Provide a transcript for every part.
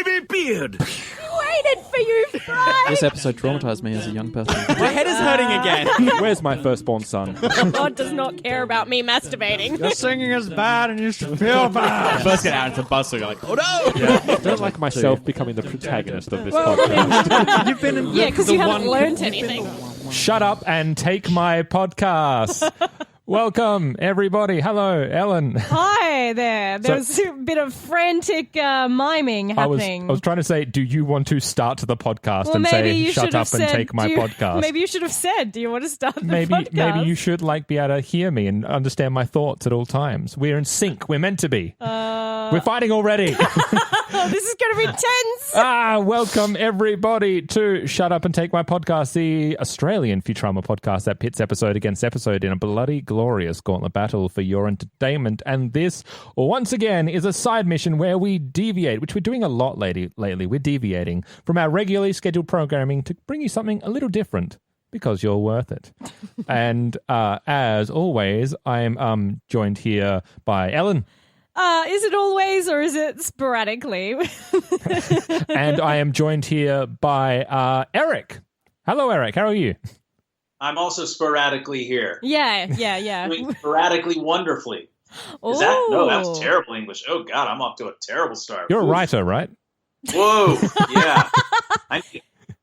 baby beard. Waited for you, Fry. This episode traumatized me as a young person. My head is hurting again. Where's my firstborn son? God does not care about me masturbating. Your singing is bad and you should feel bad. First get out into the bus, so you're like, oh no! Yeah, I don't like myself becoming the protagonist of this podcast. You've been in Yeah, because you haven't learned anything. Shut up and take my podcast. Welcome, everybody. Hello, Ellen. Hi there. There was a bit of frantic miming happening. I was trying to say, do you want to start the podcast Well, and maybe say, you shut should up have and said, take my podcast? Maybe you should have said, do you want to start the Maybe podcast? you should be able to hear me and understand my thoughts at all times. We're in sync. We're meant to be. We're fighting already. Oh, this is going to be tense. Welcome everybody to Shut Up and Take My Podcast, the Australian Futurama podcast that pits episode against episode in a bloody glorious gauntlet battle for your entertainment. And this, once again, is a side mission where we deviate, which we're doing a lot lately. We're deviating from our regularly scheduled programming to bring you something a little different because you're worth it. And as always, I'm joined here by Ellen. Is it always or is it sporadically? And I am joined here by Eric. Hello, Eric. How are you? I'm also sporadically here. Yeah. Doing sporadically wonderfully. Is that? No, that was terrible English. Oh, God, I'm off to a terrible start. You're a writer, right? Whoa, yeah.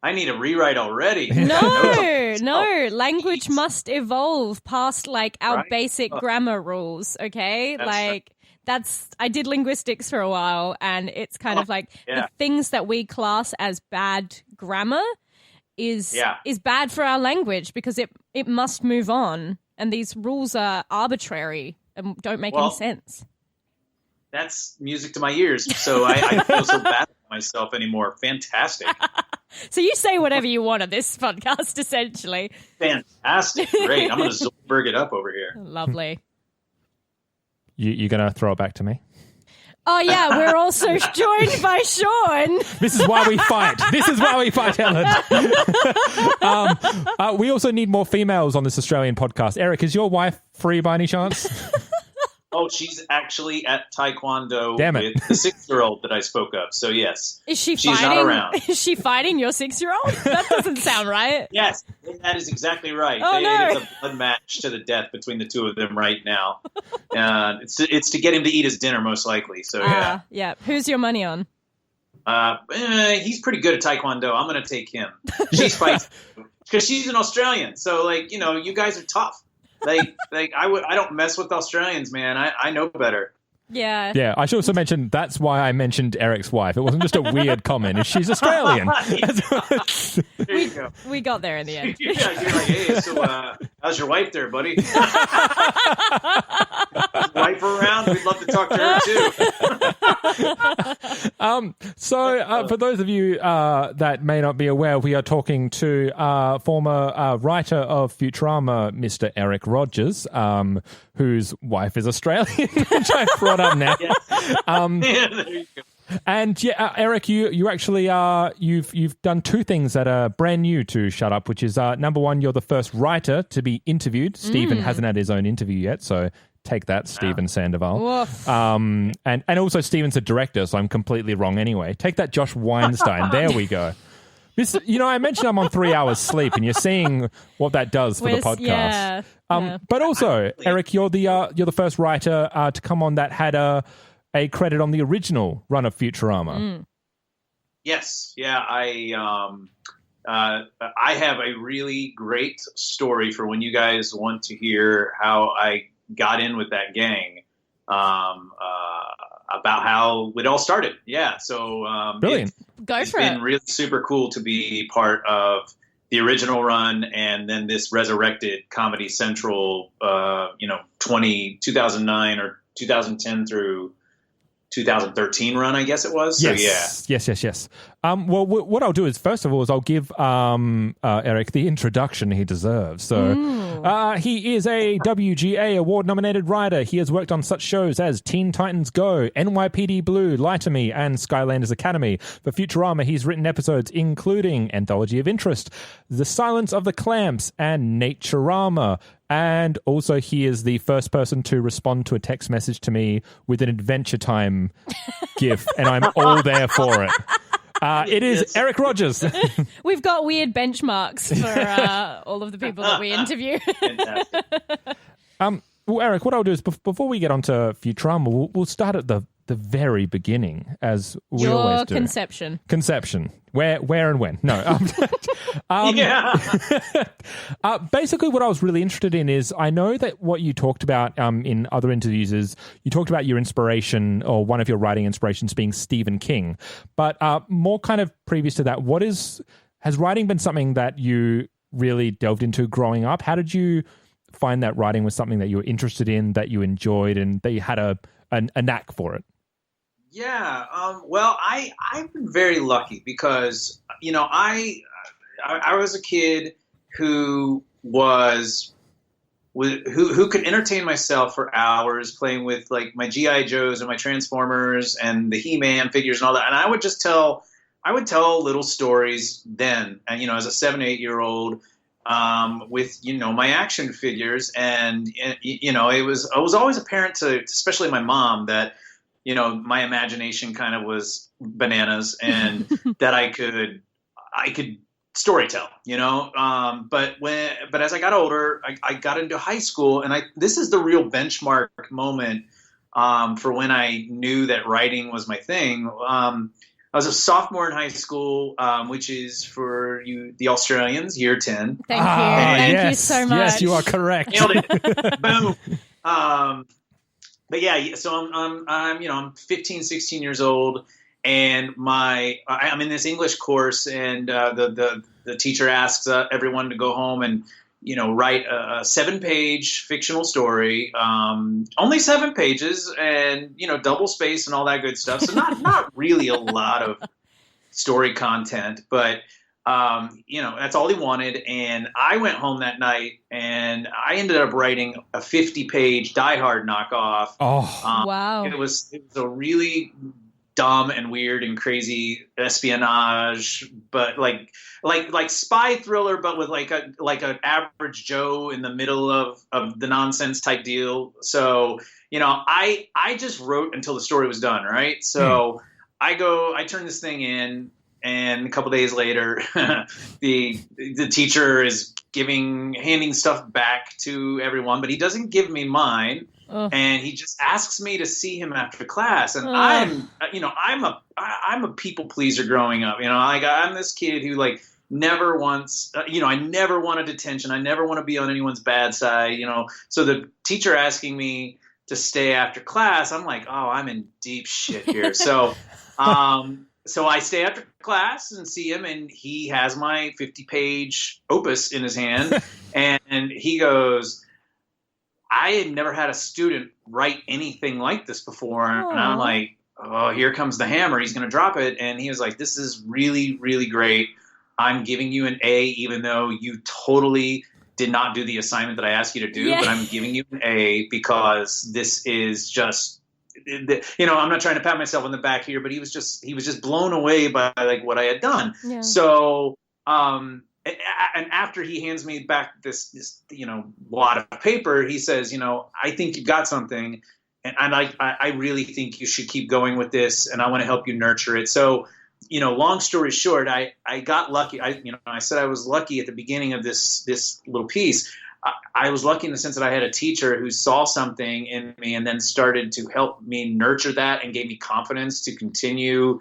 I need a rewrite already. No. Language must evolve past, our basic grammar rules, okay? I did linguistics for a while, and it's kind of the things that we class as bad grammar is bad for our language because it must move on, and these rules are arbitrary and don't make any sense. That's music to my ears, so I feel so bad about myself anymore. Fantastic. So you say whatever you want on this podcast, essentially. Fantastic. Great. I'm going to Zollberg it up over here. Lovely. You're going to throw it back to me? Oh, yeah, we're also joined by Sean. This is why we fight. Ellen. We also need more females on this Australian podcast. Eric, is your wife free by any chance? Oh, she's actually at Taekwondo Damn it. with the 6-year-old that I spoke of. So, yes. She's fighting? Not around. Is she fighting your 6-year-old? That doesn't sound right. Yes, that is exactly right. Oh, no. It's a blood match to the death between the two of them right now. It's to get him to eat his dinner, most likely. So, yeah. Yeah. Who's your money on? He's pretty good at Taekwondo. I'm going to take him. She's fighting because she's an Australian. So, you guys are tough. I don't mess with Australians, man. I know better. Yeah. Yeah, I should also mention that's why I mentioned Eric's wife. It wasn't just a weird comment. She's Australian. There you go. We got there in the end. Yeah, you're like, hey, so how's your wife there, buddy? Wife around? We'd love to talk to her too. For those of you that may not be aware, we are talking to former writer of Futurama, Mr. Eric Rogers, whose wife is Australian, which I brought up now. Yes. There you go. And Eric, you actually you've done two things that are brand new to Shut Up, which is number one, you're the first writer to be interviewed. Stephen hasn't had his own interview yet, so take that, Stephen Sandoval. And also Stephen's a director, so I'm completely wrong anyway. Take that, Josh Weinstein. There we go. This, I mentioned I'm on 3 hours sleep, and you're seeing what that does for the podcast. Yeah. But also, Eric, you're the first writer to come on that had a credit on the original run of Futurama. Yes, yeah. I have a really great story for when you guys want to hear how I got in with that gang. About how it all started. Yeah, so brilliant. It's been really super cool to be part of the original run and then this resurrected Comedy Central, 2009 or 2010 through 2013 run, I guess it was. Yes. So, yeah. Yes. Well, what I'll do is, first of all, I'll give Eric the introduction he deserves. So he is a WGA award-nominated writer. He has worked on such shows as Teen Titans Go, NYPD Blue, Lie to Me, and Skylanders Academy. For Futurama, he's written episodes including Anthology of Interest, The Silence of the Clamps, and Naturama. And also, he is the first person to respond to a text message to me with an Adventure Time GIF, and I'm all there for it. It is Eric Rogers. We've got weird benchmarks for all of the people that we interview. Well, Eric, what I'll do is before we get onto Futurama, we'll start at the very beginning, as we always do. Conception. Where and when? No. Basically, what I was really interested in is, I know that what you talked about in other interviews is you talked about your inspiration, or one of your writing inspirations, being Stephen King. But more kind of previous to that, has writing been something that you really delved into growing up? How did you find that writing was something that you were interested in, that you enjoyed, and that you had a knack for it? Yeah, well, I've been very lucky because, I was a kid who could entertain myself for hours playing with like my G.I. Joes and my Transformers and the He-Man figures and all that. And I would tell little stories then, and, as a 7-8-year-old, with, my action figures. And, I was always apparent to, especially my mom, that, my imagination kind of was bananas, and that I could storytell, but as I got older, I got into high school, and this is the real benchmark moment, for when I knew that writing was my thing. I was a sophomore in high school, which is for you, the Australians, year 10. Thank you. Thank you so much. Yes, you are correct. Nailed it. Boom. But yeah, so I'm 15, 16 years old, and I'm in this English course, and the teacher asks everyone to go home and write a 7-page fictional story, only 7 pages, and double space and all that good stuff. So not really a lot of story content, but that's all he wanted. And I went home that night, and I ended up writing a 50-page Die Hard knockoff. Oh, wow! It was a really dumb and weird and crazy espionage, but like spy thriller, but with like an average Joe in the middle of the nonsense type deal. So I just wrote until the story was done, right? So I turn this thing in. And a couple days later, the teacher is handing stuff back to everyone, but he doesn't give me mine, and he just asks me to see him after class. And I'm a people pleaser growing up. I'm this kid who never wants, I never wanted attention. I never want to be on anyone's bad side. So the teacher asking me to stay after class, I'm like, oh, I'm in deep shit here. So. So I stay after class and see him, and he has my 50-page opus in his hand, and he goes, I had never had a student write anything like this before. Aww. And I'm like, oh, here comes the hammer. He's going to drop it. And he was like, this is really, really great. I'm giving you an A, even though you totally did not do the assignment that I asked you to do, but I'm giving you an A because this is just, I'm not trying to pat myself on the back here, but he was just blown away by what I had done. Yeah. So, and after he hands me back this wad of paper, he says, I think you've got something, and I really think you should keep going with this, and I want to help you nurture it. So, long story short, I got lucky. I said I was lucky at the beginning of this little piece. I was lucky in the sense that I had a teacher who saw something in me and then started to help me nurture that and gave me confidence to continue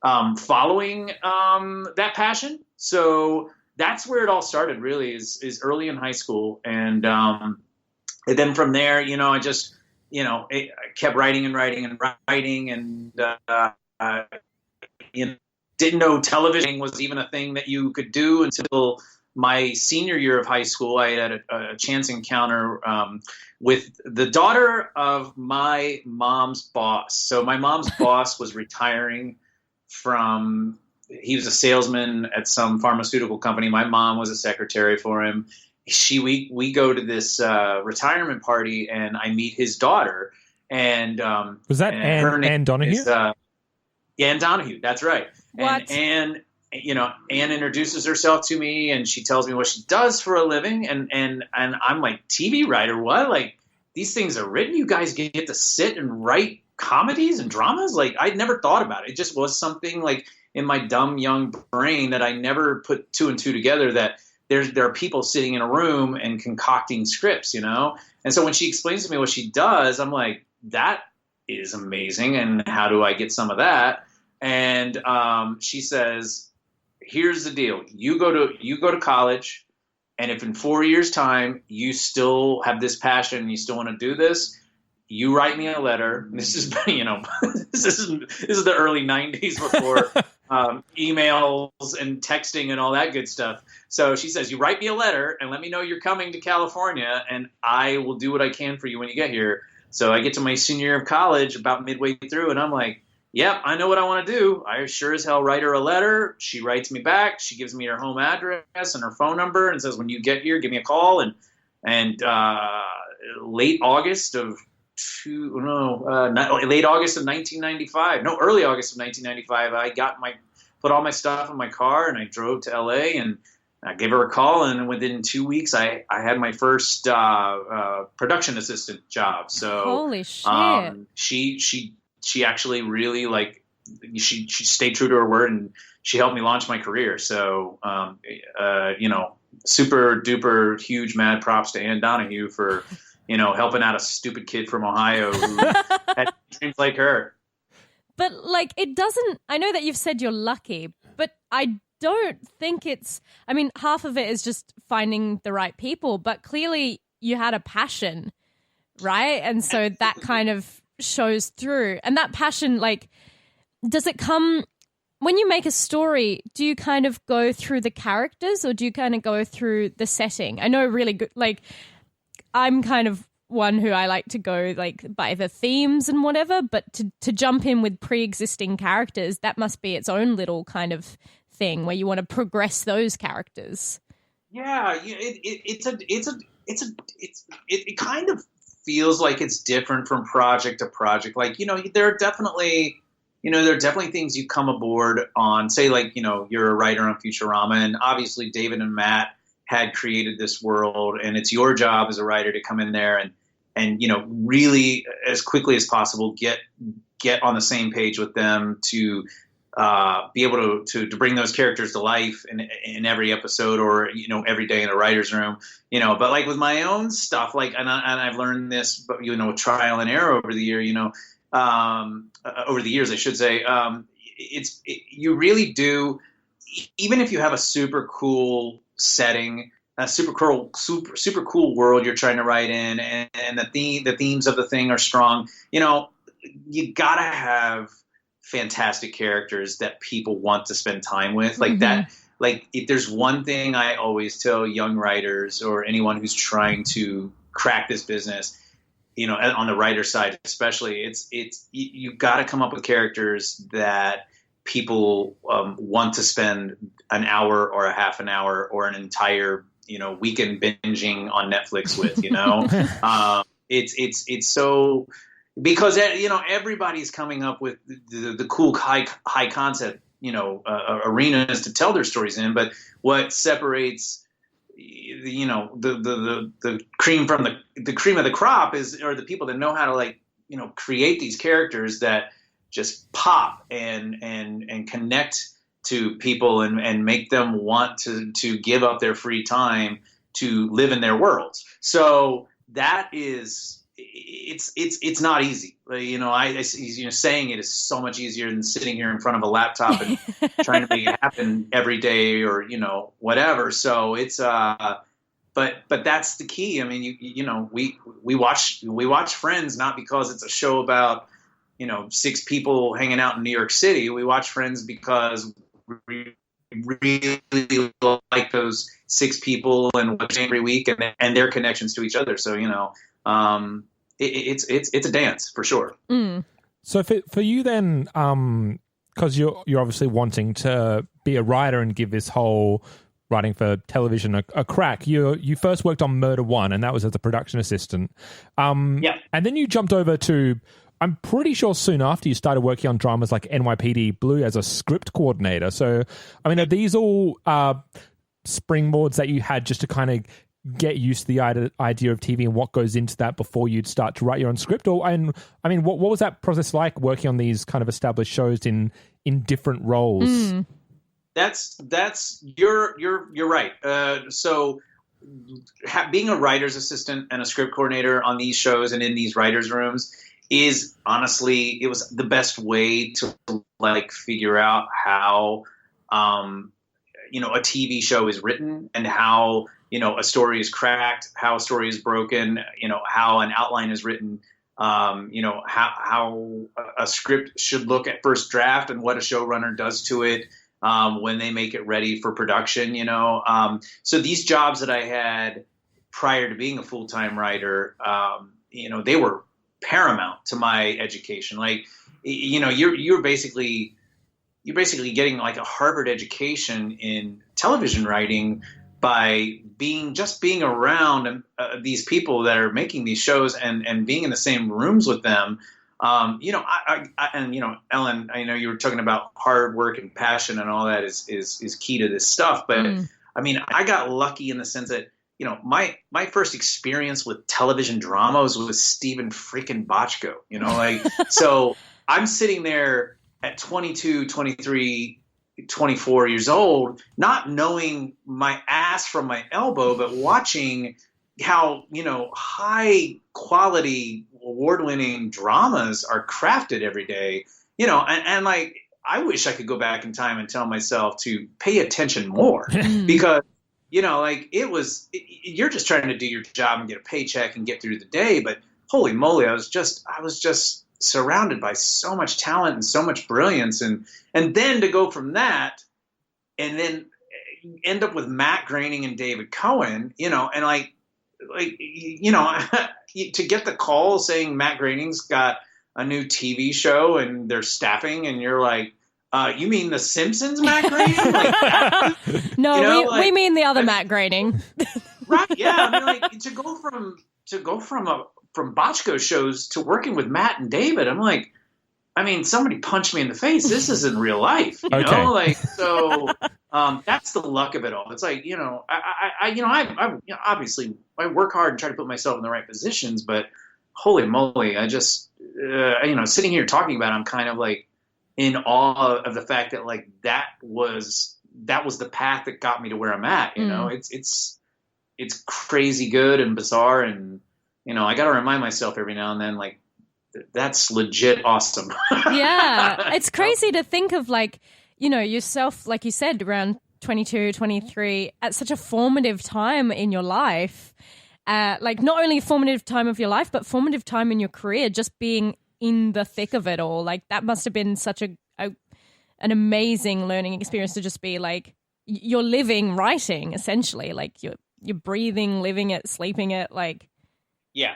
following that passion. So that's where it all started, really, is early in high school. And then from there, I just, I kept writing and writing and writing, and didn't know television was even a thing that you could do until my senior year of high school. I had a chance encounter with the daughter of my mom's boss. So my mom's boss was retiring he was a salesman at some pharmaceutical company. My mom was a secretary for him. We go to this retirement party, and I meet his daughter. And was that Anne Donahue? Anne Donahue, that's right. What? And Anne introduces herself to me, and she tells me what she does for a living, and I'm like, TV writer, what? Like, these things are written? You guys get to sit and write comedies and dramas? Like, I'd never thought about it. It just was something like in my dumb young brain that I never put two and two together, that there are people sitting in a room and concocting scripts, And so when she explains to me what she does, I'm like, that is amazing. And how do I get some of that? And she says, here's the deal. You go to college, and if in 4 years' time you still have this passion and you still want to do this, you write me a letter. This is this is the early 90s before emails and texting and all that good stuff. So she says, you write me a letter and let me know you're coming to California, and I will do what I can for you when you get here. So I get to my senior year of college about midway through, and I'm like, yep, I know what I want to do. I sure as hell write her a letter. She writes me back. She gives me her home address and her phone number and says, when you get here, give me a call. And late August of early August of 1995, I put all my stuff in my car and I drove to LA, and I gave her a call, and within 2 weeks I had my first production assistant job. So holy shit. She actually really she stayed true to her word, and she helped me launch my career. So super duper huge mad props to Ann Donahue for helping out a stupid kid from Ohio who had dreams like her. But it doesn't, I know that you've said you're lucky, but I don't think half of it is just finding the right people, but clearly you had a passion, right? And so that kind of shows through. And that passion, does it come when you make a story? Do you kind of go through the characters, or do you kind of go through the setting? I know really good, I'm kind of one who I like to go by the themes and whatever, but to jump in with pre-existing characters, that must be its own little kind of thing where you want to progress those characters. Yeah, it kind of feels like it's different from project to project. There are definitely things you come aboard on, say, you're a writer on Futurama, and obviously David and Matt had created this world, and it's your job as a writer to come in there and really as quickly as possible get on the same page with them to be able to bring those characters to life in every episode, or every day in a writer's room, but with my own stuff, and I've learned this, but trial and error over the year, over the years I should say, you really do, even if you have a super cool setting, a super cool world you're trying to write in, and the themes of the thing are strong, you gotta have fantastic characters that people want to spend time with, that. If there's one thing I always tell young writers or anyone who's trying to crack this business, on the writer side especially, it's you got to come up with characters that people want to spend an hour or a half an hour or an entire weekend binging on Netflix with. It's so, because everybody's coming up with the cool high concept arenas to tell their stories in, but what separates the cream from the cream of the crop are the people that know how to create these characters that just pop and connect to people and make them want to give up their free time to live in their worlds. So that is, it's not easy. Saying it is so much easier than sitting here in front of a laptop and trying to make it happen every day or, whatever. So it's, but that's the key. I mean, we watch Friends not because it's a show about, 6 people hanging out in New York City. We watch Friends because we really like those 6 people and watch every week and their connections to each other. So, it's a dance for sure. Mm. So for you then, because you're obviously wanting to be a writer and give this whole writing for television a crack. You first worked on Murder One, and that was as a production assistant. Yeah. And then you jumped over to I'm pretty sure soon after you started working on dramas like NYPD Blue as a script coordinator. So, I mean, are these all springboards that you had just to kind of get used to the idea of TV and what goes into that before you'd start to write your own script? Or, and I mean, what was that process like working on these kind of established shows in different roles? You're right. So being a writer's assistant and a script coordinator on these shows and in these writers' rooms is honestly, it was the best way to like figure out how, a TV show is written and how, a story is cracked, how a story is broken, how an outline is written, how a script should look at first draft and what a showrunner does to it when they make it ready for production, So these jobs that I had prior to being a full-time writer, they were paramount to my education. Like, you're basically getting like a Harvard education in television writing by being around these people that are making these shows and being in the same rooms with them. Ellen, I know you were talking about hard work and passion and all that is key to this stuff. But I mean, I got lucky in the sense that, my first experience with television dramas was Stephen freaking Bochco, so I'm sitting there at 22, 23, 24 years old, not knowing my ass from my elbow, but watching how, high quality award-winning dramas are crafted every day, and like, I wish I could go back in time and tell myself to pay attention more because, you're just trying to do your job and get a paycheck and get through the day. But holy moly, I was just surrounded by so much talent and so much brilliance. And then to go from that and then end up with Matt Groening and David Cohen, and to get the call saying Matt Groening's got a new TV show and they're staffing, and you're like, you mean The Simpsons, Matt Groening? No, we mean the other Matt Groening. Right? Yeah, I mean, to go from Bochco shows to working with Matt and David, I'm like, I mean, somebody punched me in the face. This isn't real life, you know? Like, so that's the luck of it all. It's like, I obviously I work hard and try to put myself in the right positions, but holy moly, I just, sitting here talking about it, I'm kind of like in awe of the fact that like that was the path that got me to where I'm at. It's crazy good and bizarre, and I got to remind myself every now and then, like, that's legit awesome. Yeah, it's crazy to think of, like, yourself, like you said, around 22, 23, at such a formative time in your life. Like, not only a formative time of your life, but formative time in your career, just being in the thick of it all. Like, that must have been such an amazing learning experience to just be like, you're living writing, essentially. Like, you're breathing, living it, sleeping it, like. Yeah.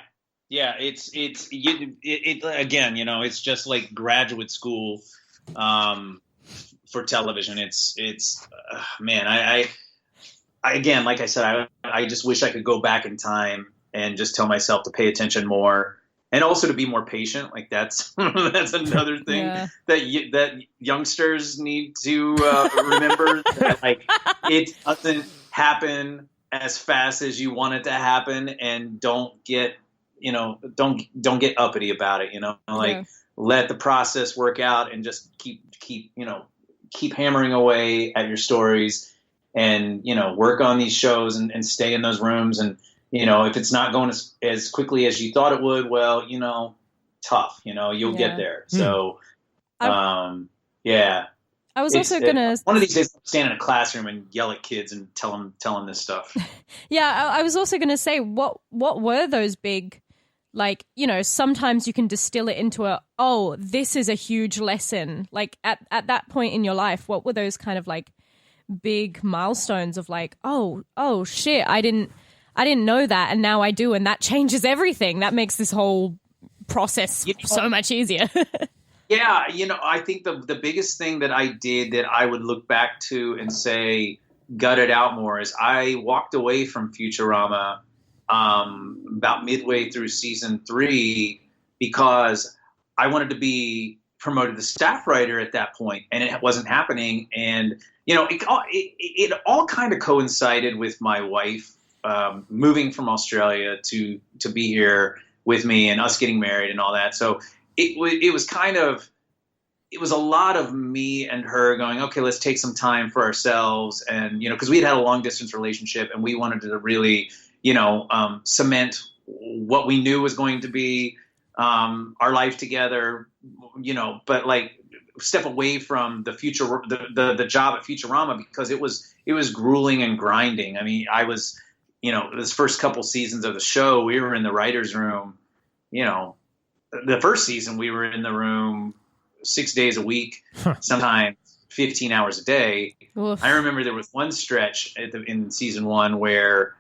It's again, it's just like graduate school for television. It's man, I again, like I said, I just wish I could go back in time and just tell myself to pay attention more, and also to be more patient. Like that's another thing that youngsters need to remember. Like, it doesn't happen as fast as you want it to happen, and don't get uppity about it, let the process work out and just keep hammering away at your stories and, work on these shows and stay in those rooms. And, if it's not going as quickly as you thought it would, well, tough, you'll get there. So, yeah. I was also gonna. One of these days, I'll stand in a classroom and yell at kids and tell them this stuff. Yeah, I was also gonna say, what were those big, like, sometimes you can distill it into this is a huge lesson. Like at that point in your life, what were those kind of like big milestones of like, oh shit, I didn't know that, and now I do, and that changes everything. That makes this whole process so much easier. Yeah, I think the biggest thing that I did that I would look back to and say gut it out more is I walked away from Futurama about midway through season 3 because I wanted to be promoted to staff writer at that point, and it wasn't happening. And it all kind of coincided with my wife moving from Australia to be here with me, and us getting married and all that. So it was a lot of me and her going, okay, let's take some time for ourselves. And, because we had a long distance relationship, and we wanted to really, cement what we knew was going to be our life together, but like step away from the job at Futurama, because it was grueling and grinding. I mean, I was, this first couple seasons of the show, we were in the writer's room, the first season we were in the room 6 days a week, sometimes 15 hours a day. Oof. I remember there was one stretch in season 1 where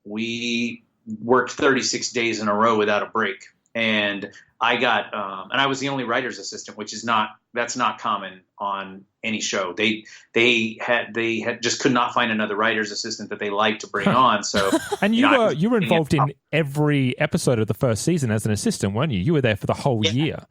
we worked 36 days in a row without a break. And I got, and I was the only writer's assistant, that's not common on any show. They had just could not find another writer's assistant that they liked to bring on. So, and you were involved in every episode of the first season as an assistant, weren't you? You were there for the whole year.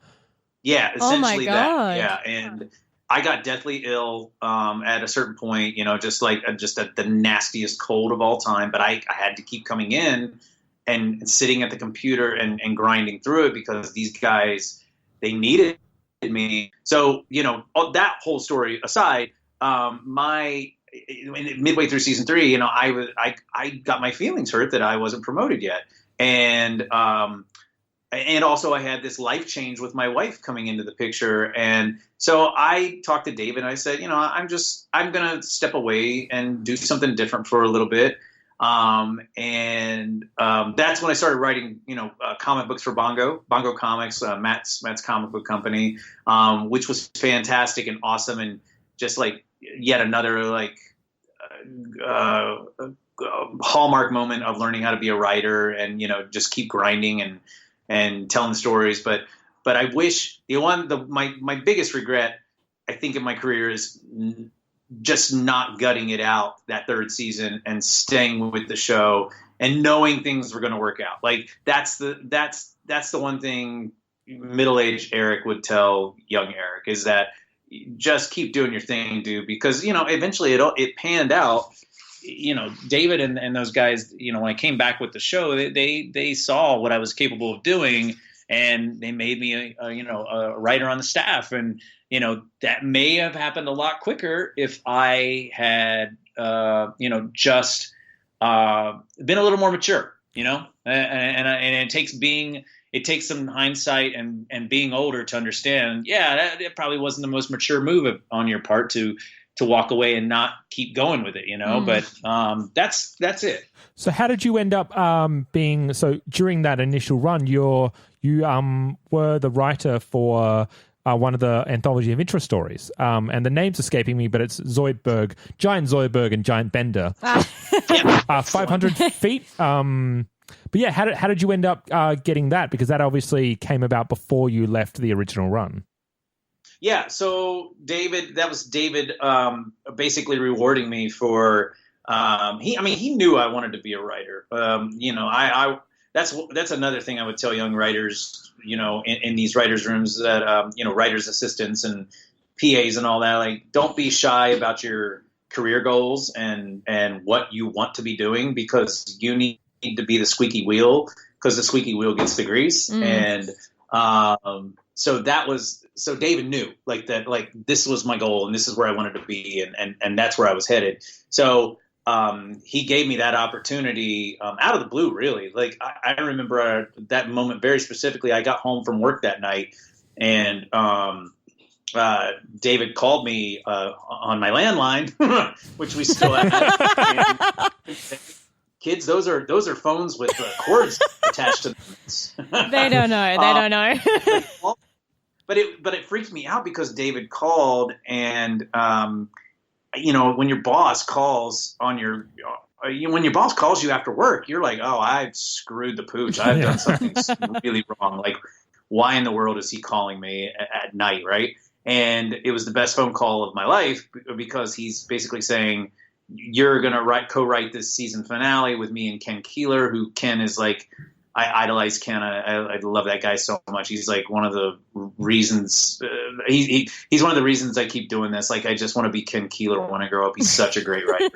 Yeah, essentially oh my God. that. Yeah, and I got deathly ill at a certain point. The nastiest cold of all time. But I had to keep coming in and sitting at the computer and grinding through it, because these guys, they needed me. So, that whole story aside, midway through season 3, I got my feelings hurt that I wasn't promoted yet. And also I had this life change with my wife coming into the picture. And so I talked to David, and I said, I'm going to step away and do something different for a little bit. That's when I started writing, comic books for Bongo Comics, Matt's comic book company, which was fantastic and awesome. And just like yet another hallmark moment of learning how to be a writer, and, just keep grinding and telling stories. But I wish my biggest regret, I think, in my career is just not gutting it out that third season and staying with the show and knowing things were going to work out. Like that's the one thing middle-aged Eric would tell young Eric, is that just keep doing your thing, dude, because, eventually it panned out. David and those guys, when I came back with the show, they saw what I was capable of doing, and they made me a writer on the staff. And, that may have happened a lot quicker if I had, just been a little more mature, and it takes some hindsight and being older to understand, that probably wasn't the most mature move on your part to walk away and not keep going with it, but that's it. So how did you end up during that initial run, you were the writer for one of the Anthology of Interest stories, and the name's escaping me, but it's Zoidberg, Giant Zoidberg and Giant Bender, 500 feet. But yeah, how did you end up getting that? Because that obviously came about before you left the original run. Yeah, so that was David basically rewarding me for he knew I wanted to be a writer. That's another thing I would tell young writers, in these writers' rooms, that writers' assistants and PAs and all that, like, don't be shy about your career goals and what you want to be doing, because you need to be the squeaky wheel, because the squeaky wheel gets the grease. And so David knew that this was my goal and this is where I wanted to be, and that's where I was headed. So he gave me that opportunity out of the blue, really. Like, I remember that moment very specifically. I got home from work that night, and David called me on my landline, which we still have. Kids, those are phones with cords attached to them. They don't know. They don't know. But it freaked me out, because David called, and when your boss calls when your boss calls you after work, you're like, oh, I've screwed the pooch. I've done something really wrong. Like, why in the world is he calling me at night, right? And it was the best phone call of my life, because he's basically saying, you're going to co-write this season finale with me and Ken Keeler, who Ken is like idolize Ken. I love that guy so much. He's like one of the reasons. He's one of the reasons I keep doing this. Like I just want to be Ken Keeler when I grow up. He's such a great writer.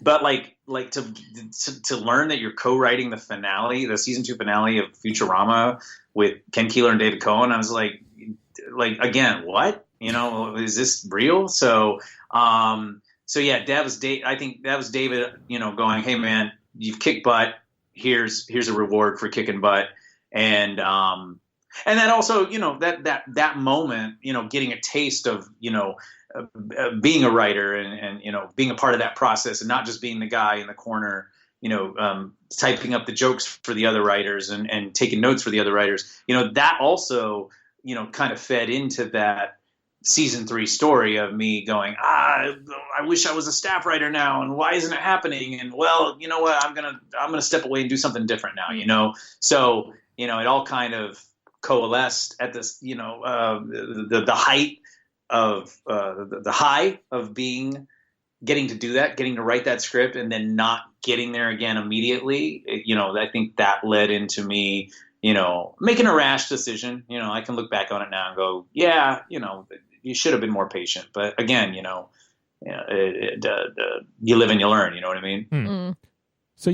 But like to learn that you're co-writing the finale, the season 2 finale of Futurama with Ken Keeler and David Cohen, I was like again, what? You know, is this real? So yeah, I think that was David, you know, going, hey man, you've kicked butt. Here's a reward for kicking butt. And then also, you know, that moment, you know, getting a taste of, you know, being a writer and, you know, being a part of that process and not just being the guy in the corner, you know, typing up the jokes for the other writers and taking notes for the other writers, you know, that also, you know, kind of fed into that season 3 story of me going, I wish I was a staff writer now, and why isn't it happening? And well, you know what, I'm gonna step away and do something different now, you know. So, you know, it all kind of coalesced at this, you know, the height of the high of getting to do that, getting to write that script, and then not getting there again immediately. You know, I think that led into me, you know, making a rash decision. You know, I can look back on it now and go, yeah, you know, you should have been more patient. But again, you know, you live and you learn. You know what I mean? Mm. So,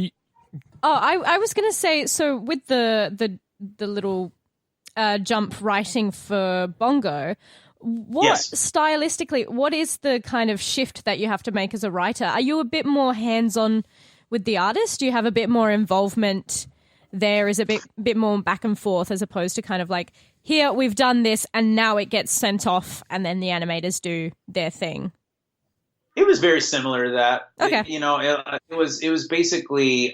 I was going to say, so with the little jump writing for Bongo, stylistically, what is the kind of shift that you have to make as a writer? Are you a bit more hands-on with the artist? Do you have a bit more involvement there? Is a bit more back and forth as opposed to kind of like, here, we've done this, and now it gets sent off, and then the animators do their thing? It was very similar to that. Okay. You know, it was basically,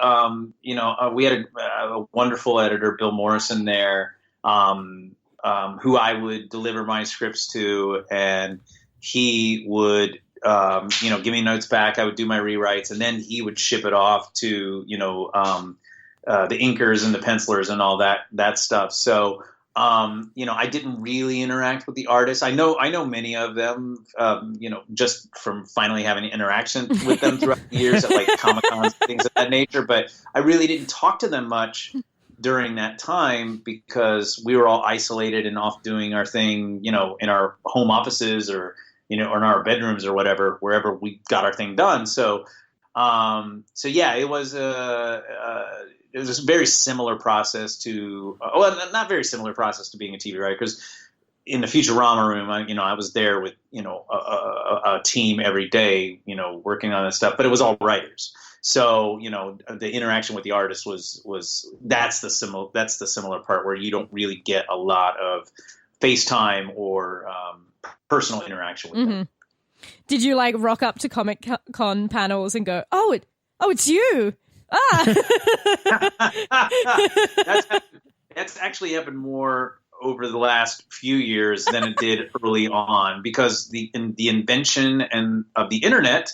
you know, we had a wonderful editor, Bill Morrison, there, who I would deliver my scripts to, and he would, you know, give me notes back. I would do my rewrites, and then he would ship it off to, you know, the inkers and the pencilers and all that stuff. So, you know, I didn't really interact with the artists. I know many of them, you know, just from finally having interaction with them throughout the years at like Comic-Cons and things of that nature. But I really didn't talk to them much during that time because we were all isolated and off doing our thing, you know, in our home offices or, you know, or in our bedrooms or whatever, wherever we got our thing done. So yeah, it was a very similar process to, well, not very similar process to being a TV writer, because in the Futurama room, I was there with, you know, a team every day, you know, working on this stuff, but it was all writers. So, you know, the interaction with the artist that's the similar part where you don't really get a lot of FaceTime or personal interaction with them. Did you like rock up to Comic-Con panels and go, oh, it's you? That's actually happened more over the last few years than it did early on, because the invention of the internet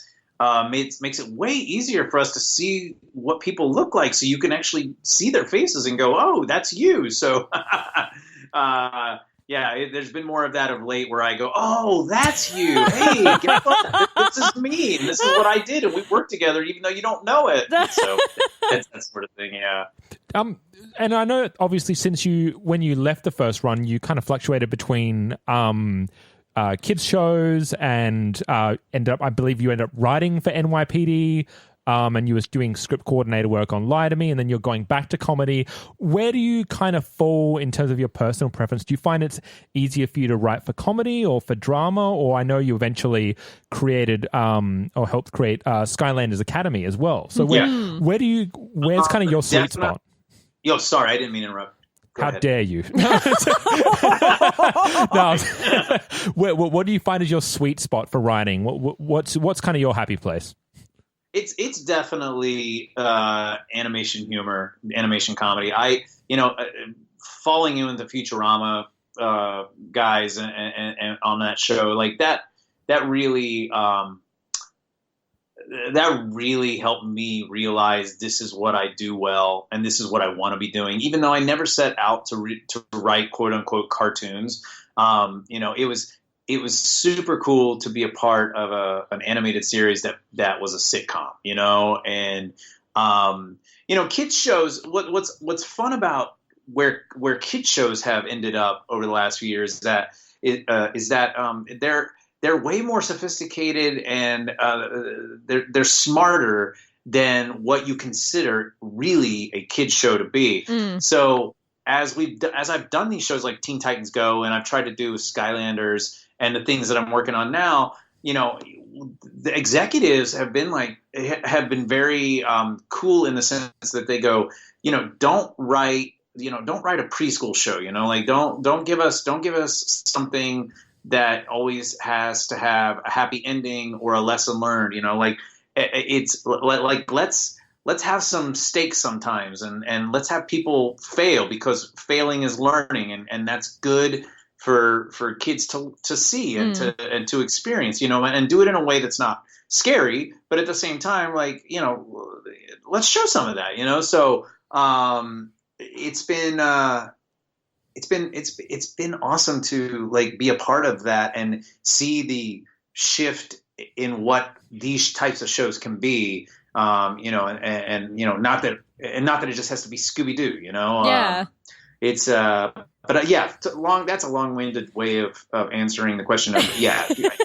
makes it way easier for us to see what people look like, so you can actually see their faces and go, oh, that's you. So yeah, there's been more of that of late where I go, oh, that's you. Hey, guess what? This is me. And this is what I did. And we worked together even though you don't know it. So that's that sort of thing, yeah. And I know, obviously, when you left the first run, you kind of fluctuated between kids shows and I believe you ended up writing for NYPD, and you was doing script coordinator work on Lie to Me, and then you're going back to comedy. Where do you kind of fall in terms of your personal preference? Do you find it's easier for you to write for comedy or for drama? Or I know you eventually created or helped create Skylanders Academy as well. So where's kind of your sweet spot? Yo, sorry, I didn't mean to interrupt. How dare you? No. What do you find is your sweet spot for writing? What's kind of your happy place? It's definitely animation humor, animation comedy. Following you into Futurama guys and on that show, like that really helped me realize this is what I do well and this is what I want to be doing. Even though I never set out to write quote unquote cartoons, it was super cool to be a part of an animated series that was a sitcom, you know, and Kids shows. What's fun about where kids shows have ended up over the last few years is that they're way more sophisticated and they're smarter than what you consider really a kid's show to be. So as I've done these shows like Teen Titans Go, and I've tried to do Skylanders and the things that I'm working on now, the executives have been very cool in the sense that they go, don't write a preschool show, don't give us something that always has to have a happy ending or a lesson learned, it's like let's have some stakes sometimes and let's have people fail, because failing is learning, and that's good for kids to see and to experience, and do it in a way that's not scary, but at the same time, let's show some of that, so it's been awesome to be a part of that and see the shift in what these types of shows can be, not that it just has to be Scooby-Doo, Yeah. It's that's a long-winded way of answering the question of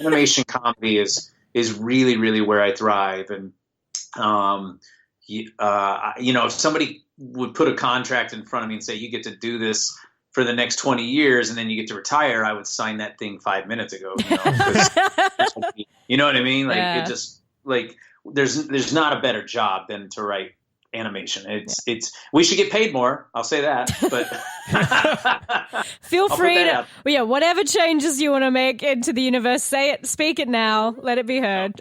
animation comedy is really, really where I thrive. And if somebody would put a contract in front of me and say you get to do this for the next 20 years and then you get to retire, I would sign that thing 5 minutes ago. You know what I mean? It just there's not a better job than to write animation. It's we should get paid more. I'll say that. But feel free to whatever changes you want to make into the universe, say it, speak it now, let it be heard.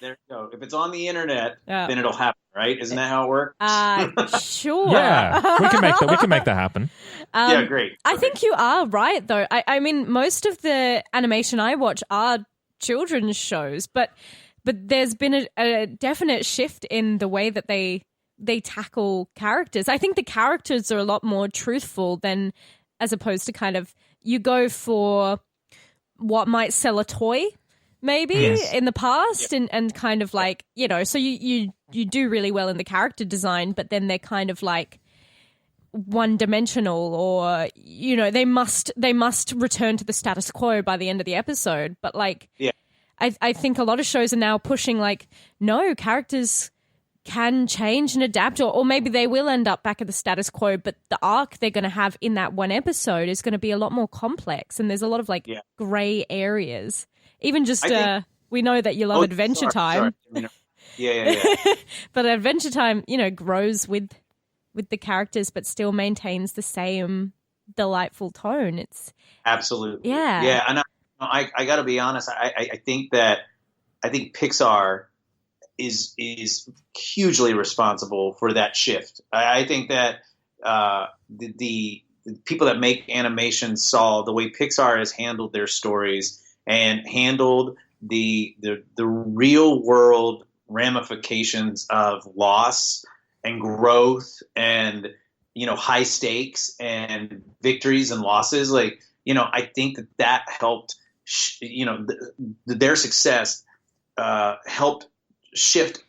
There you go. If it's on the internet, then it'll happen, right? Isn't that how it works? Sure. Yeah, we can make that happen. Yeah, great. I think you are right, though. I mean, most of the animation I watch are children's shows, but there's been a definite shift in the way that they tackle characters. I think the characters are a lot more truthful than as opposed to kind of you go for what might sell a toy maybe in the past and kind of so you do really well in the character design, but then they're kind of one-dimensional, or they must return to the status quo by the end of the episode. But I think a lot of shows are now pushing no, characters can change and adapt, or maybe they will end up back at the status quo, but the arc they're going to have in that one episode is going to be a lot more complex, and there's a lot of gray areas. Even just we know that you love Adventure Time. Yeah. But Adventure Time, grows with the characters, but still maintains the same delightful tone. It's absolutely yeah. And I got to be honest. I think Pixar is hugely responsible for that shift. I think that the people that make animation saw the way Pixar has handled their stories and handled the real world ramifications of loss and growth and high stakes and victories and losses. I think that helped. Their success helped shift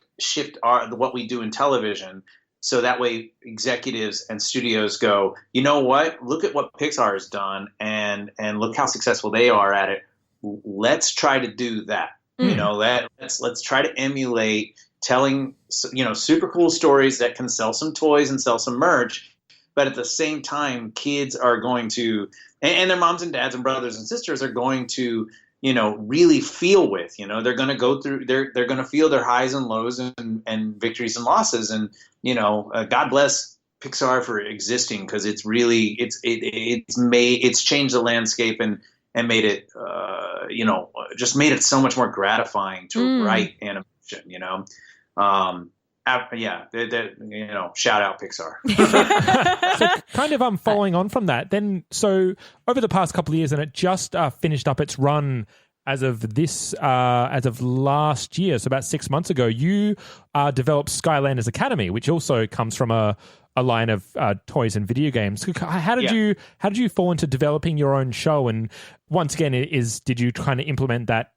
what we do in television, so that way executives and studios go, you know what? Look at what Pixar has done, and look how successful they are at it. Let's try to do that. Let's try to emulate telling super cool stories that can sell some toys and sell some merch, but at the same time, kids are going to, and their moms and dads and brothers and sisters are going to really feel with, they're going to go through, they're going to feel their highs and lows and victories and losses. And, God bless Pixar for existing, because it's really, it's changed the landscape and made it, just made it so much more gratifying to write animation, shout out Pixar. So kind of following on from that, then, so over the past couple of years, and it just finished up its run as of last year, so about 6 months ago, you developed Skylanders Academy, which also comes from a line of toys and video games. How did you fall into developing your own show? And once again, did you kind of implement that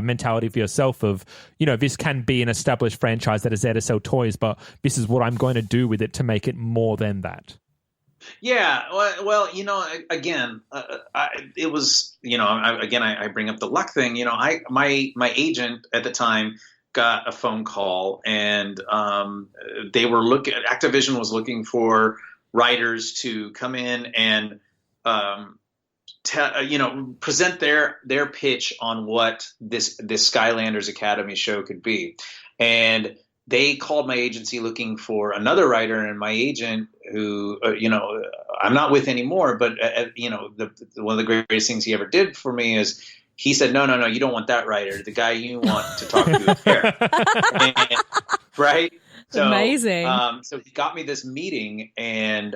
mentality for yourself of, this can be an established franchise that is there to sell toys, but this is what I'm going to do with it to make it more than that? Yeah, well, again, it was, I bring up the luck thing. My agent at the time got a phone call, and Activision was looking for writers to come in and present their pitch on what this Skylanders Academy show could be. And they called my agency looking for another writer, and my agent, who I'm not with anymore, but one of the greatest things he ever did for me is he said, no, you don't want that writer. The guy you want to talk to is here. Right? So, amazing. So he got me this meeting, and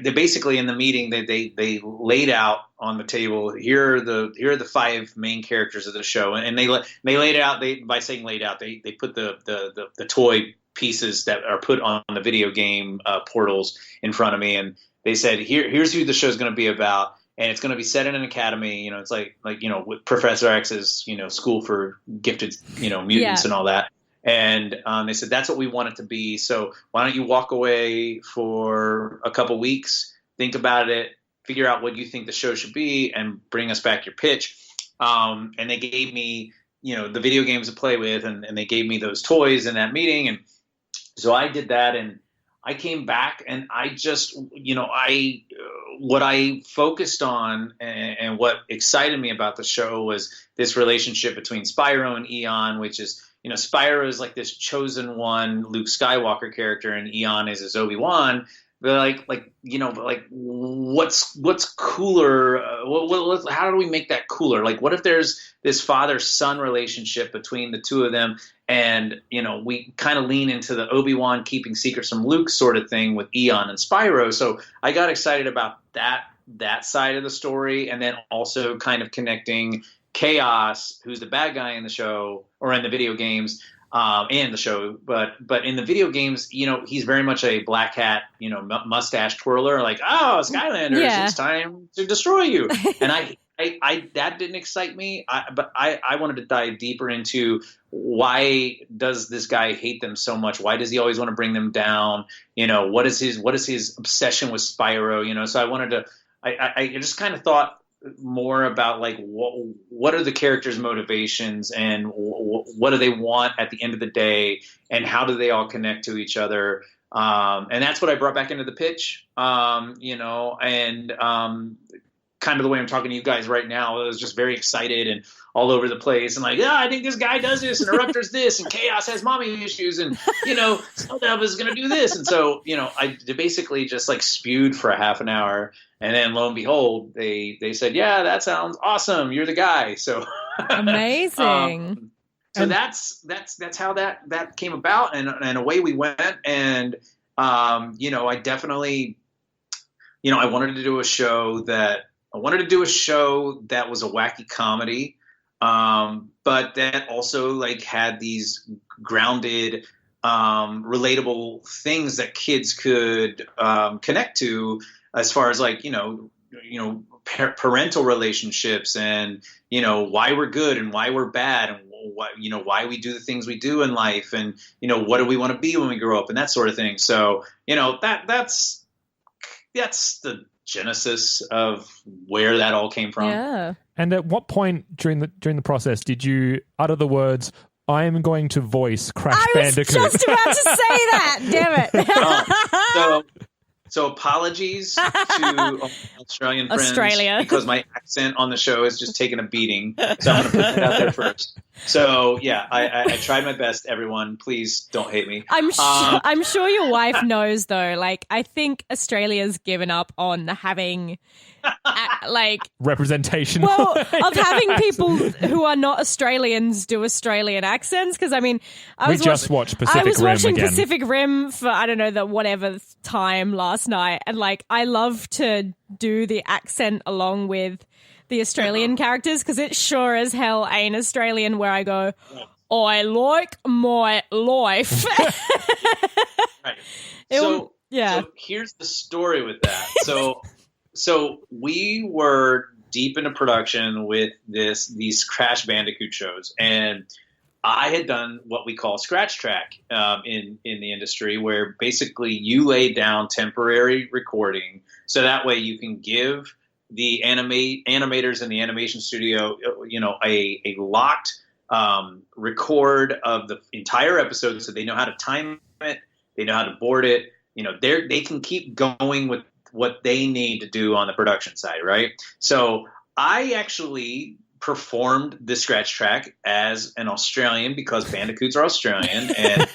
they basically, in the meeting, they laid out on the table, here are the 5 main characters of the show, and they laid it out. By saying laid out, they put the toy pieces that are put on the video game portals in front of me, and they said, here's who the show's going to be about, and it's going to be set in an academy. It's like with Professor X's school for gifted mutants and all that. And they said, that's what we want it to be. So why don't you walk away for a couple weeks, think about it, figure out what you think the show should be, and bring us back your pitch. And they gave me, the video games to play with, and they gave me those toys in that meeting. And so I did that, and I came back, and I just, what I focused on and what excited me about the show was this relationship between Spyro and Eon, which is, Spyro is like this chosen one Luke Skywalker character, and Eon is his Obi-Wan. But what's cooler? How do we make that cooler? Like, what if there's this father-son relationship between the two of them, and we kind of lean into the Obi-Wan keeping secrets from Luke sort of thing with Eon and Spyro. So I got excited about that side of the story, and then also kind of connecting Chaos, who's the bad guy in the show or in the video games, and the show, but in the video games, he's very much a black hat, mustache twirler, like, oh, Skylanders, it's time to destroy you. And I that didn't excite me. But I wanted to dive deeper into, why does this guy hate them so much? Why does he always want to bring them down? What is his obsession with Spyro? So I wanted to, I just kind of thought more about, like, what are the characters' motivations, and what do they want at the end of the day, and how do they all connect to each other, and that's what I brought back into the pitch, and kind of the way I'm talking to you guys right now. I was just very excited and all over the place, and like, I think this guy does this, and Eruptor's this, and Chaos has mommy issues, and Snowdove is going to do this, and so I basically just like spewed for a half an hour. And then, lo and behold, they said, "Yeah, that sounds awesome. You're the guy." So amazing. So that's how that came about, and away we went. And I definitely, I wanted to do a show that was a wacky comedy, but that also like had these grounded, relatable things that kids could connect to. As far as like, parental relationships, and, why we're good and why we're bad, and why we do the things we do in life, and, what do we want to be when we grow up, and that sort of thing. So, that's the genesis of where that all came from. Yeah. And at what point during the process did you utter the words, "I am going to voice Crash Bandicoot"? I was just about to say that. Damn it. So apologies to Australian friends, because my accent on the show is just taking a beating. So I'm going to put that out there first. So yeah, I tried my best. Everyone, please don't hate me. I'm sure your wife knows though. Like, I think Australia's given up on having representation. Well, of having people who are not Australians do Australian accents. Because I mean, I was watching Pacific Rim for whatever time last night, and like I love to do the accent along with the Australian characters, because it sure as hell ain't Australian where I go, I like my life. Right. So here's the story with that. So we were deep into production with these Crash Bandicoot shows, and I had done what we call scratch track in the industry, where basically you lay down temporary recording, so that way you can give the animators in the animation studio, a locked record of the entire episode, so they know how to time it, they know how to board it. They can keep going with what they need to do on the production side, right? So I actually performed the scratch track as an Australian, because Bandicoots are Australian, and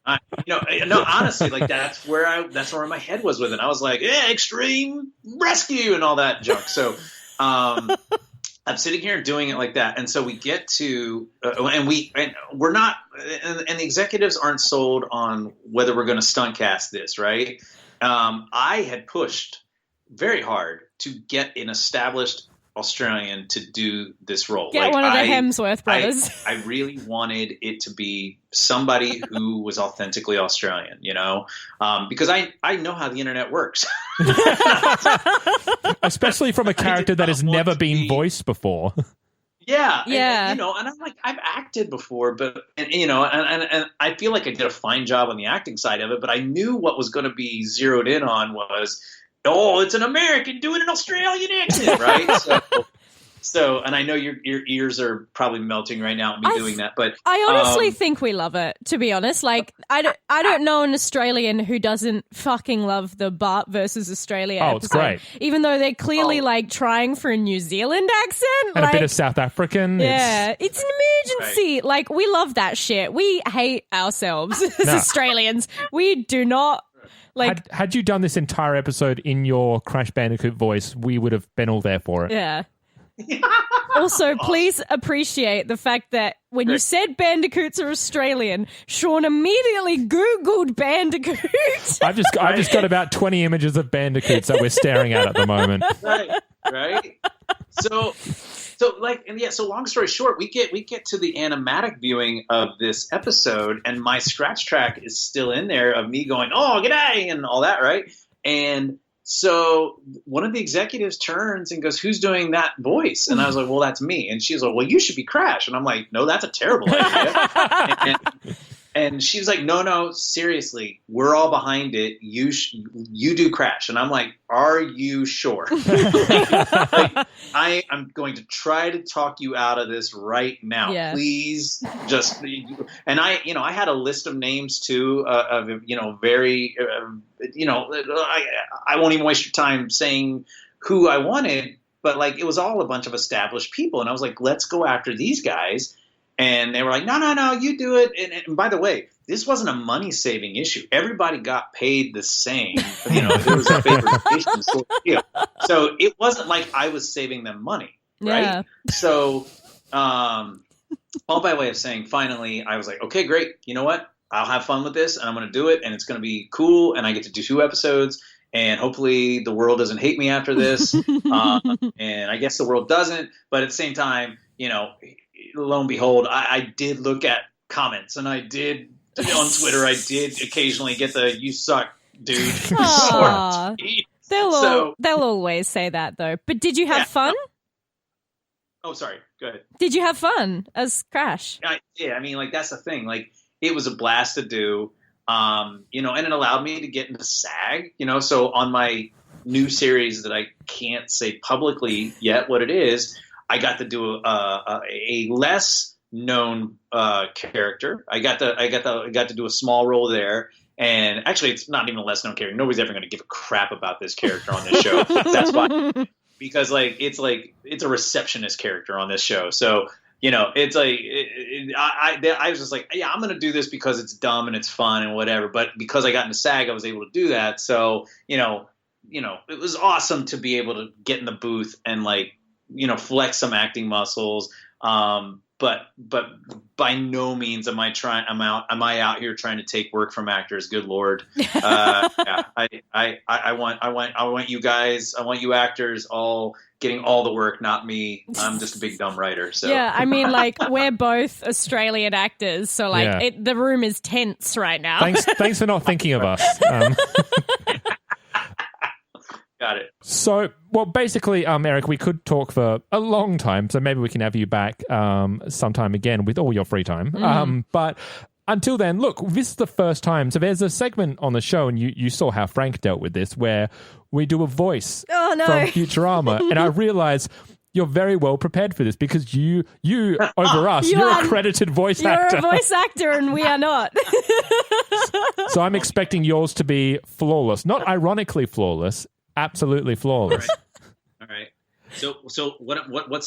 honestly, like that's where my head was with it. I was like, yeah, extreme rescue and all that junk. So I'm sitting here doing it like that, and so we get to we're not, and the executives aren't sold on whether we're going to stunt cast this, right? I had pushed very hard to get an established Australian to do this role. Get one of the Hemsworth brothers. I really wanted it to be somebody who was authentically Australian, because I know how the internet works. Especially from a character that has never been voiced before. Yeah. Yeah. And I'm like, I've acted before, but, and I feel like I did a fine job on the acting side of it, but I knew what was going to be zeroed in on was, it's an American doing an Australian accent, right? So, and I know your ears are probably melting right now at me doing that, but I honestly think we love it. To be honest, like I don't know an Australian who doesn't fucking love the Bart versus Australia episode. It's great, even though they're clearly like trying for a New Zealand accent and a bit of South African. Yeah, it's an emergency. Right. Like we love that shit. We hate ourselves as Australians. We do not. Like, had you done this entire episode in your Crash Bandicoot voice, we would have been all there for it. Yeah. Also, please appreciate the fact that when you said Bandicoots are Australian, Sean immediately Googled Bandicoot. I've just got about 20 images of Bandicoots that we're staring at the moment. Right. So long story short, we get to the animatic viewing of this episode, and my scratch track is still in there of me going, "Oh, g'day," and all that, right? And so one of the executives turns and goes, "Who's doing that voice?" And I was like, "Well, that's me." And she's like, "Well, you should be Crash." And I'm like, "No, that's a terrible idea." And she was like, no, seriously, we're all behind it. You do Crash. And I'm like, are you sure? I'm going to try to talk you out of this right now. Yeah. Please just, and I had a list of names too, of very, I won't even waste your time saying who I wanted, but like, it was all a bunch of established people. And I was like, let's go after these guys. And they were like, no, you do it. And by the way, this wasn't a money-saving issue. Everybody got paid the same. There was a favorization. So it wasn't like I was saving them money, right? Yeah. So all by way of saying, finally, I was like, okay, great. You know what? I'll have fun with this, and I'm going to do it, and it's going to be cool, and I get to do 2 episodes, and hopefully the world doesn't hate me after this. And I guess the world doesn't, but at the same time, lo and behold, I did look at comments, and I did on Twitter. I did occasionally get the "you suck, dude." They'll always say that, though. But did you have fun? Oh, sorry. Go ahead. Did you have fun as Crash? Yeah, I mean, like that's the thing. Like it was a blast to do, and it allowed me to get into SAG. So on my new series that I can't say publicly yet what it is, I got to do a less known character. I got to do a small role there, and actually, it's not even a less known character. Nobody's ever going to give a crap about this character on this show. That's fine, because it's a receptionist character on this show. So it's like I was just like, yeah, I'm going to do this because it's dumb and it's fun and whatever. But because I got into SAG, I was able to do that. So it was awesome to be able to get in the booth and flex some acting muscles. But by no means am I out here trying to take work from actors. Good Lord. Yeah, I want you guys, I want you actors all getting all the work, not me. I'm just a big dumb writer. So yeah, I mean, we're both Australian actors, so the room is tense right now. Thanks for not thinking of us. Got it. So, well, basically, Eric, we could talk for a long time, so maybe we can have you back sometime again with all your free time. But until then, look, this is the first time. So there's a segment on the show, and you saw how Frank dealt with this, where we do a voice from Futurama, and I realize you're very well prepared for this because you over us, you're a credited voice actor. You're a voice actor, and we are not. So I'm expecting yours to be flawless, not ironically flawless. Absolutely flawless. All right. So what's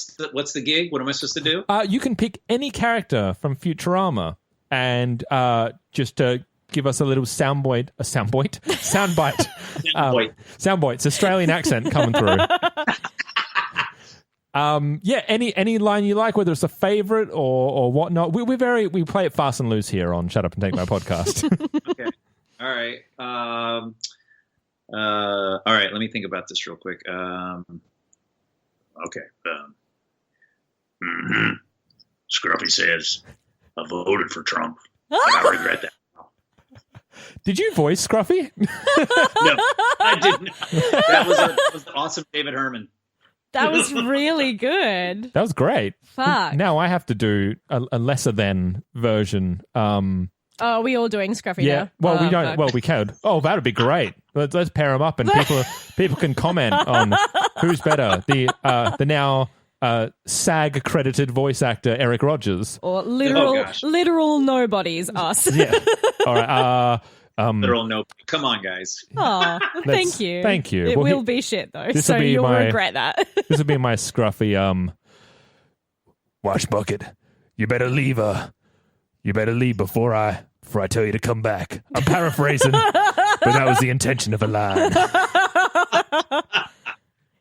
the gig? What am I supposed to do? You can pick any character from Futurama and just give us a little soundbite. Soundbite. It's Australian accent coming through. Any line you like, whether it's a favorite or whatnot. We play it fast and loose here on Shut Up and Take My Podcast. Okay. All right. All right, let me think about this real quick. Okay. Scruffy says, I voted for Trump, and I regret that. Did you voice Scruffy? No, I didn't. That was the awesome David Herman. That was really good. That was great. Fuck. Now I have to do a lesser than version. Oh, are we all doing Scruffy yeah. now? Well, we don't. Fuck. Well, we could. Oh, that'd be great. Let's pair them up, and people can comment on who's better. The now SAG accredited voice actor Eric Rogers, or literal nobodies, us. Yeah. All right. Literal no. Come on, guys. Oh, thank you. Thank you. It Well, will be shit though, so you'll regret that. This will be my Scruffy. Wash bucket. You better leave. You better leave before I tell you to come back. I'm paraphrasing, but that was the intention of a line.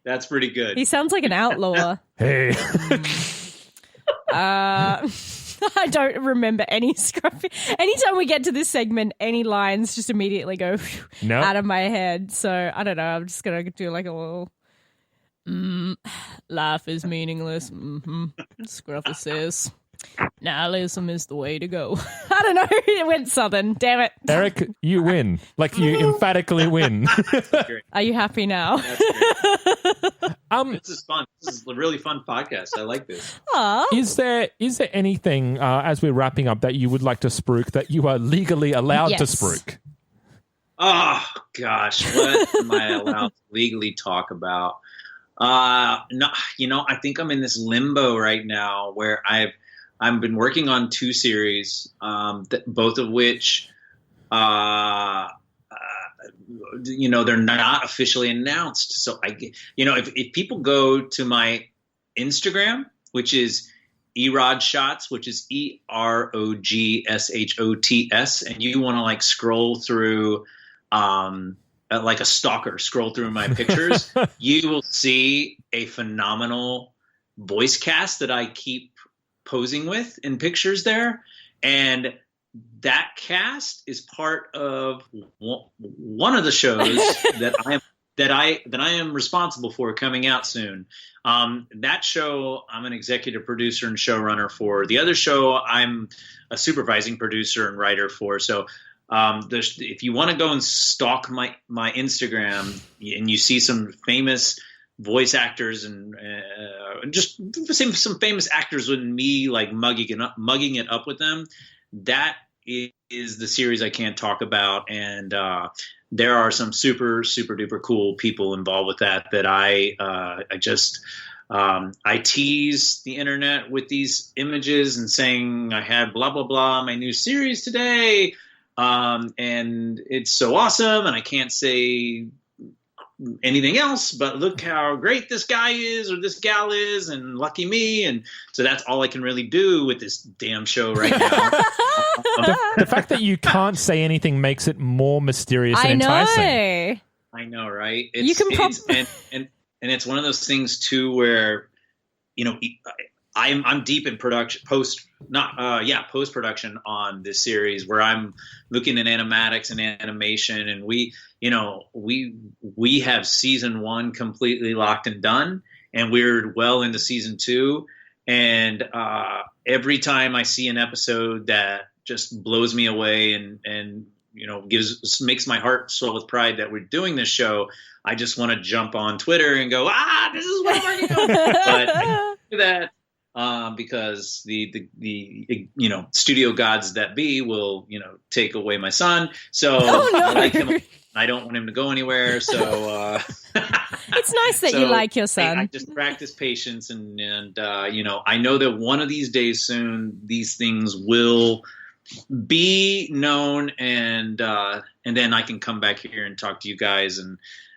That's pretty good. He sounds like an outlaw. Hey. I don't remember any Scruffy. Anytime we get to this segment, any lines just immediately go out of my head. So I don't know. I'm just gonna do like a little. Life is meaningless. Scruffy says. Nihilism is the way to go. I don't know. It went southern. Damn it. Eric, you win. Like, you emphatically win. Are you happy now? This is fun. This is a really fun podcast. I like this. Aww. Is there anything, as we're wrapping up, that you would like to spruik that you are legally allowed to spruik? Oh, gosh. What am I allowed to legally talk about? No, I think I'm in this limbo right now where I've been working on 2 series, both of which, they're not officially announced. So if people go to my Instagram, which is erodshots, which is EROGSHOTS, and you want to like scroll through, like a stalker, scroll through my pictures, you will see a phenomenal voice cast that I keep posing with in pictures there, and that cast is part of one of the shows that I am responsible for coming out soon. That show I'm an executive producer and showrunner for. The other show I'm a supervising producer and writer for. So if you want to go and stalk my Instagram and you see some famous voice actors and just some famous actors with me like mugging it up with them, that is the series I can't talk about, and there are some super super duper cool people involved with that I tease the internet with these images and saying I had blah blah blah my new series today, and it's so awesome, and I can't say anything else, but look how great this guy is or this gal is, and lucky me. And so that's all I can really do with this damn show right now. The fact that you can't say anything makes it more mysterious and enticing. I know, right? You can and it's one of those things too where I'm deep in post production on this series where I'm looking at animatics and animation, and we have season 1 completely locked and done, and we're well into season 2. And every time I see an episode that just blows me away and makes my heart swell with pride that we're doing this show. I just want to jump on Twitter and go, this is what we're doing. But I can't do that because the studio gods that be will take away my son. So I like him. I don't want him to go anywhere. So it's nice that you like your son. I just practice patience, and I know that one of these days soon these things will be known, and then I can come back here and talk to you guys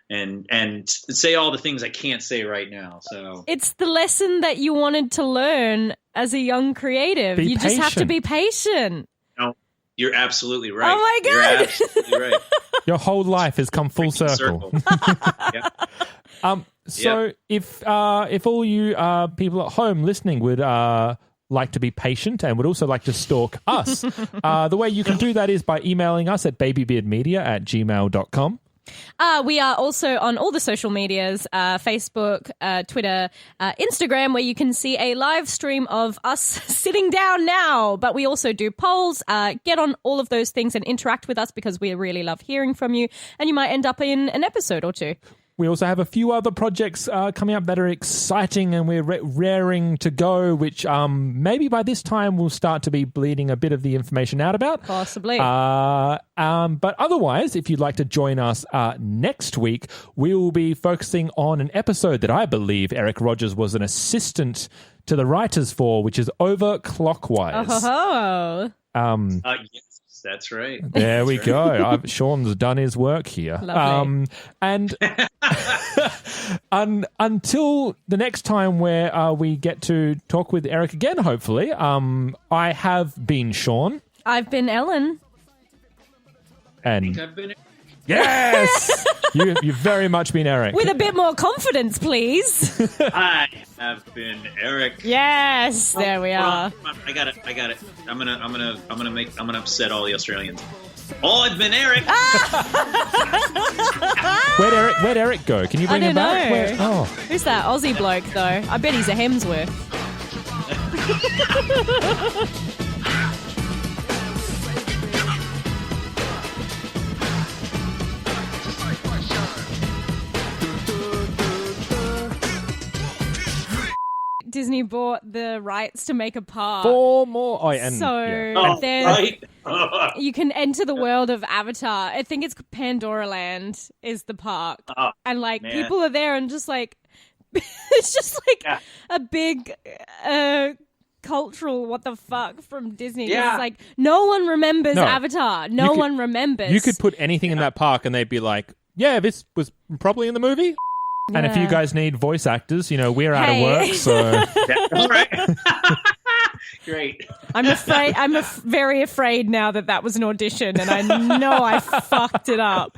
and say all the things I can't say right now. So it's the lesson that you wanted to learn as a young creative. You just have to be patient. No, you're absolutely right. Oh my God. You're absolutely right. Your whole life has come full circle. Yeah. So if all you people at home listening would like to be patient and would also like to stalk us, the way you can do that is by emailing us at babybeardmedia@gmail.com. We are also on all the social medias, Facebook, Twitter, Instagram, where you can see a live stream of us sitting down now. But we also do polls. Get on all of those things and interact with us because we really love hearing from you. And you might end up in an episode or two. We also have a few other projects coming up that are exciting and we're raring to go, which maybe by this time we'll start to be bleeding a bit of the information out about. Possibly. But otherwise, if you'd like to join us next week, we will be focusing on an episode that I believe Eric Rogers was an assistant to the writers for, which is Overclockwise. Oh. Yes. That's right. There we go. Sean's done his work here. Lovely. And until the next time where we get to talk with Eric again, hopefully, I have been Sean. I've been Ellen. And I think I've been... Yes! You've very much been Eric. With a bit more confidence, please. I have been Eric. Yes, there we are. I got it. I'm gonna upset all the Australians. I've been Eric. Where'd Eric go? Can you bring him back? Know. Who's that Aussie bloke though? I bet he's a Hemsworth. Disney bought the rights to make a park. 4 more. You can enter the world of Avatar. I think it's Pandora Land is the park. And people are there and just it's just a big cultural what the fuck from Disney. Yeah. It's like no one remembers Avatar. No one remembers. You could put anything in that park and they'd be like, yeah, this was probably in the movie. Yeah. And if you guys need voice actors, we're out of work, so... That's right. Great. I'm very afraid now that was an audition, and I know I fucked it up.